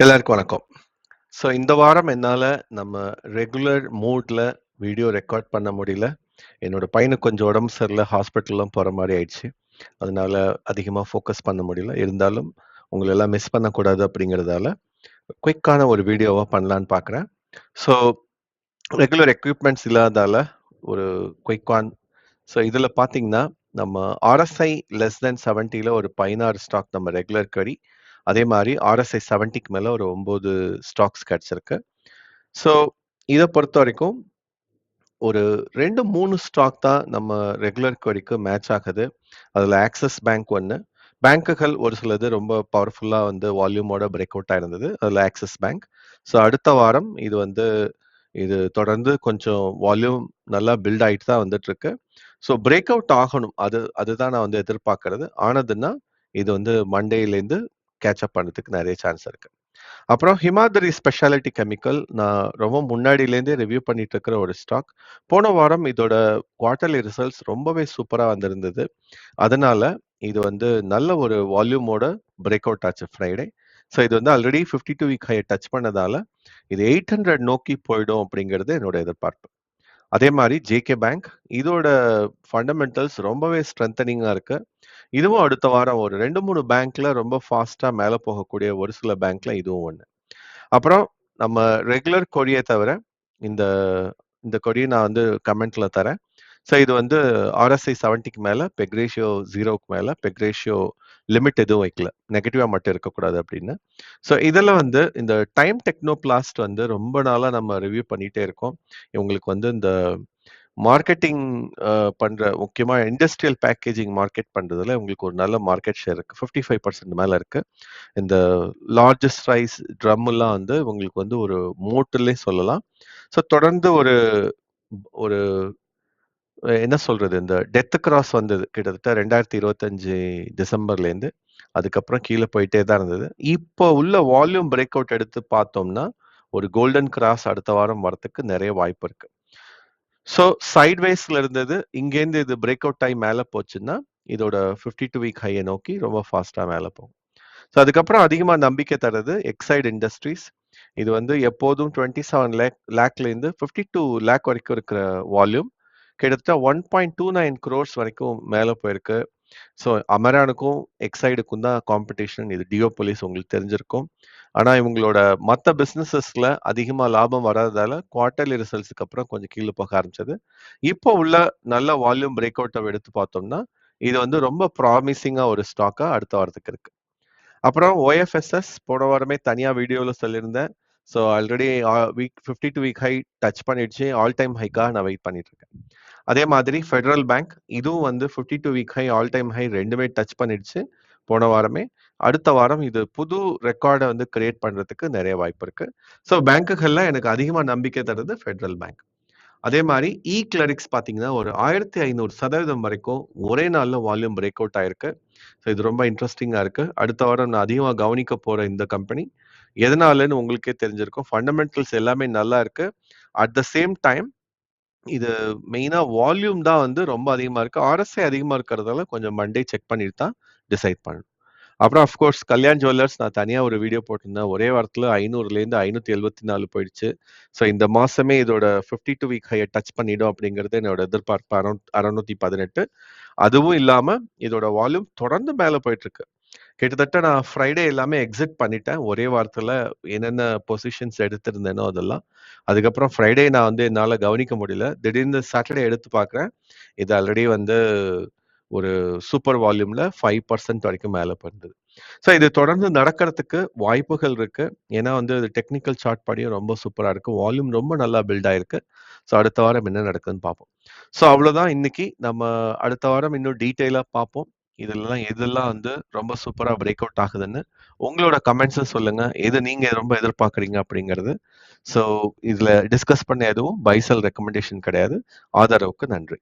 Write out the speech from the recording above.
எல்லாருக்கும் வணக்கம். ஸோ இந்த வாரம் என்னால நம்ம ரெகுலர் மோட்ல வீடியோ ரெக்கார்ட் பண்ண முடியல. என்னோட பையனுக்கு கொஞ்சம் உடம்பு சரியில்ல, ஹாஸ்பிட்டல்லாம் போற மாரி ஆயிடுச்சு. அதனால அதிகமா ஃபோக்கஸ் பண்ண முடியல. இருந்தாலும் உங்கள எல்லாம் மிஸ் பண்ணக்கூடாது அப்படிங்கிறதால, குயிக்கான ஒரு வீடியோவா பண்ணலான்னு பார்க்குறேன். ஸோ ரெகுலர் எக்யூப்மெண்ட்ஸ் இல்லாததால ஒரு குயிக் ஒன். ஸோ இதில பார்த்தீங்கன்னா, நம்ம RSI லெஸ் தென் 70ல ஒரு 16 ஸ்டாக் நம்ம ரெகுலர் query. அதே மாரி RSI 70க்கு மேல ஒரு 9 ஸ்டாக்ஸ் கிடைச்சிருக்கு. ஸோ இத பொறுத்தவரைக்கும் ஒரு 2, 3 ஸ்டாக் தான் நம்ம ரெகுலர் queryக்கு மேட்ச் ஆகுது. அதில ஆக்சிஸ் பேங்க் ஒண்ணு. பேங்குகள் ஒரு சிலது ரொம்ப பவர்ஃபுல்லா வந்து வால்யூமோட பிரேக் அவுட் ஆயிருந்தது. அதில ஆக்சிஸ் பேங்க். ஸோ அடுத்த வாரம் இது தொடர்ந்து கொஞ்சம் வால்யூம் நல்லா பில்ட் ஆயிட்டு தான் வந்துட்டுருக்கு. ஸோ பிரேக் அவுட் ஆகணும். அதுதான் நான் வந்து எதிர்பார்க்கிறது. ஆனதுன்னா, இது வந்து மண்டேலேருந்து கேட்ச் அப் பண்றதுக்கு நெறைய சான்ஸ் இருக்கு. அப்புறம் ஹிமாதிரி ஸ்பெஷாலிட்டி கெமிக்கல் நான் ரொம்ப முன்னாடிலேருந்தே ரிவ்யூ பண்ணிட்டு இருக்கிற ஒரு ஸ்டாக். போன வாரம் இதோட குவார்ட்டர்லி ரிசல்ட்ஸ் ரொம்பவே சூப்பரா வந்திருந்தது. அதனால இது வந்து நல்ல ஒரு வால்யூமோட பிரேக் அவுட் ஆச்சு ஃப்ரைடே. ஸோ இது வந்து ஆல்ரெடி 52 வீக் ஹைய டச் பண்ணதால, இது 800 நோக்கி போயிடும் அப்படிங்கிறது என்னோட எதிர்பார்ப்பு. அதே மாரி ஜேகே பேங்க், இதோட ஃபண்டமெண்டல்ஸ் ரொம்பவே ஸ்ட்ரென்தனிங்கா இருக்கு. இதுவும் அடுத்த வாரம் ஒரு 2, 3 பேங்க்ல ரொம்ப ஃபாஸ்ட்டா மேல போகக்கூடிய ஒரு சில பேங்க்ல இதுவும் ஒண்ணு. அப்புறம் நம்ம ரெகுலர் கொரிய தவிர, இந்த இந்த கொரிய நான் வந்து கமெண்ட்ல தரேன். ஸோ இது வந்து RSI 70க்கு மேல, பெக் ரேஷியோ 0க்கு மேல, பெக் ரேஷியோ லிமிட் எதுவும் வைக்கல. நெகட்டிவா மட்டும் இருக்கக்கூடாது அப்படின்னு. ஸோ இதில வந்து இந்த டைம் டெக்னோபிளாஸ்ட் வந்து ரொம்ப நாளா நம்ம ரிவ்யூ பண்ணிட்டே இருக்கோம். இவங்களுக்கு வந்து இந்த மார்க்கெட்டிங் பண்ற முக்கியமா இண்டஸ்ட்ரியல் பேக்கேஜிங் மார்க்கெட் பண்றதுல உங்களுக்கு ஒரு நல்ல மார்க்கெட் ஷேர் இருக்கு. 55% மேல இருக்கு. இந்த லார்ஜஸ்ட் சைஸ் ட்ரம்லாம் வந்து உங்களுக்கு வந்து ஒரு மோட்டுலே சொல்லலாம். ஸோ தொடர்ந்து ஒரு ஒரு என்ன சொல்றது? இந்த டெத் கிராஸ் வந்தது. கிட்டத்தட்ட 2025 டிசம்பர்லேருந்து. அதுக்கப்புறம் கீழ போயிட்டே தான் இருந்தது. இப்போ உள்ள வால்யூம் பிரேக் அவுட் எடுத்து பார்த்தோம்னா, ஒரு கோல்டன் கிராஸ் அடுத்த வாரம் வரதுக்கு நெறைய வாய்ப்பு இருக்கு. ஸோ சைட்வேஸ்ல இருந்தது. இங்கேருந்து இது பிரேக் அவுட் ஆயி மேல போச்சுன்னா, இதோட 52 வீக் ஹைய நோக்கி ரொம்ப ஃபாஸ்ட்டா மேல போகும். ஸோ அதுக்கப்புறம் அதிகமா நம்பிக்கை தர்றது எக்ஸைட் இண்டஸ்ட்ரீஸ். இது வந்து எப்போதும் 27 லேக்லேருந்து 52 லேக் வரைக்கும் இருக்கிற வால்யூம். கிட்டத்தட்ட 1.29 குரோர்ஸ் வரைக்கும் மேல போயிருக்கு. ஸோ அமரானுக்கும், எக்ஸைடுக்கும் தான் காம்படிஷன். இது டியோபோலிஸ் உங்களுக்கு தெரிஞ்சிருக்கும். ஆனா இவங்களோட மத்த பிசினஸஸ்ல அதிகமா லாபம் வராததால, குவார்ட்டர்லி ரிசல்ட்ஸ்க்கு அப்புறம் கொஞ்சம் கீழ போக ஆரம்பிச்சது. இப்போ உள்ள நல்ல வால்யூம் பிரேக் அவுட்ட எடுத்து பார்த்தோம்னா, இது வந்து ரொம்ப ப்ராமிசிங்கா ஒரு ஸ்டாக்கா அடுத்த வாரத்துக்கு இருக்கு. அப்புறம் OFSS போன வாரமே தனியா வீடியோல சொல்லியிருந்தேன். So already 52 week high touch பண்ணிடுச்சு. ஆல் டைம் ஹைக்காக நான் வெயிட் பண்ணிட்டு இருக்கேன். அதே மாதிரி ஃபெடரல் பேங்க் இதுவும் வந்து 52 week high, all time high 2மே டச் பண்ணிடுச்சு போன வாரமே. அடுத்த வாரம் இது புது ரெக்கார்ட வந்து கிரியேட் பண்றதுக்கு நெறைய வாய்ப்பு இருக்கு. ஸோ பேங்குகள்ல எனக்கு அதிகமா நம்பிக்கை தர்றது ஃபெடரல் பேங்க். அதே மாரி கிளரிக்ஸ் பார்த்தீங்கன்னா, ஒரு 1500% வரைக்கும் ஒரே நாள்ல வால்யூம் பிரேக் அவுட் ஆயிருக்கு. ஸோ இது ரொம்ப இன்ட்ரஸ்டிங்கா இருக்கு. அடுத்த வாரம் நான் அதிகமா கவனிக்க போற இந்த கம்பெனி. எதனாலன்னு உங்களுக்கே தெரிஞ்சிருக்கும். ஃபண்டமெண்டல்ஸ் எல்லாமே நல்லா இருக்கு. அட் த சேம் டைம் இது மெயினா வால்யூம் தான் வந்து ரொம்ப அதிகமா இருக்கு. RSI அதிகமா இருக்கிறதால கொஞ்சம் மண்டே செக் பண்ணிட்டு தான் டிசைட் பண்ணணும். அப்புறம் அஃப்கோர்ஸ் கல்யாண் ஜுவல்லர்ஸ் நான் தனியா ஒரு வீடியோ போட்டிருந்தேன். ஒரே வாரத்துல 500லேருந்து 574 போயிடுச்சு. ஸோ இந்த மாசமே இதோட 52 வீக் ஹைய டச் பண்ணிடும் அப்படிங்கிறது என்னோட எதிர்பார்ப்பு 618. அதுவும் இல்லாம இதோட வால்யூம் தொடர்ந்து மேல போயிட்டு இருக்கு. கிட்டத்தட்ட நான் ஃப்ரைடே எல்லாமே எக்ஸிட் பண்ணிட்டேன். ஒரே வாரத்துல என்னென்ன பொசிஷன்ஸ் எடுத்திருந்தேனோ அதெல்லாம். அதுக்கப்புறம் ஃப்ரைடே நான் வந்து என்னால கவனிக்க முடியல. திடீர்னு சாட்டர்டே எடுத்து பார்க்குறேன். இது ஆல்ரெடி வந்து ஒரு சூப்பர் வால்யூம்ல 5% வரைக்கும் மேல போயிருந்தது. ஸோ இது தொடர்ந்து நடக்கிறதுக்கு வாய்ப்புகள் இருக்கு. ஏன்னா வந்து இது டெக்னிக்கல் சார்ட் படியும் ரொம்ப சூப்பரா இருக்கு. வால்யூம் ரொம்ப நல்லா பில்ட் ஆயிருக்கு. ஸோ அடுத்த வாரம் என்ன நடக்குதுன்னு பார்ப்போம். ஸோ அவ்வளோதான் இன்னைக்கு. நம்ம அடுத்த வாரம் இன்னும் டீட்டெயிலா பார்ப்போம். இதெல்லாம் எதெல்லாம் வந்து ரொம்ப சூப்பரா பிரேக் அவுட் ஆகுதுன்னு உங்களோட கமெண்ட்ஸ சொல்லுங்க. எது நீங்க ரொம்ப எதிர்பார்க்குறீங்க அப்படிங்கிறது. ஸோ இதுல டிஸ்கஸ் பண்ண எதுவும் பை செல் ரெக்கமெண்டேஷன் கிடையாது. ஆதரவுக்கு நன்றி.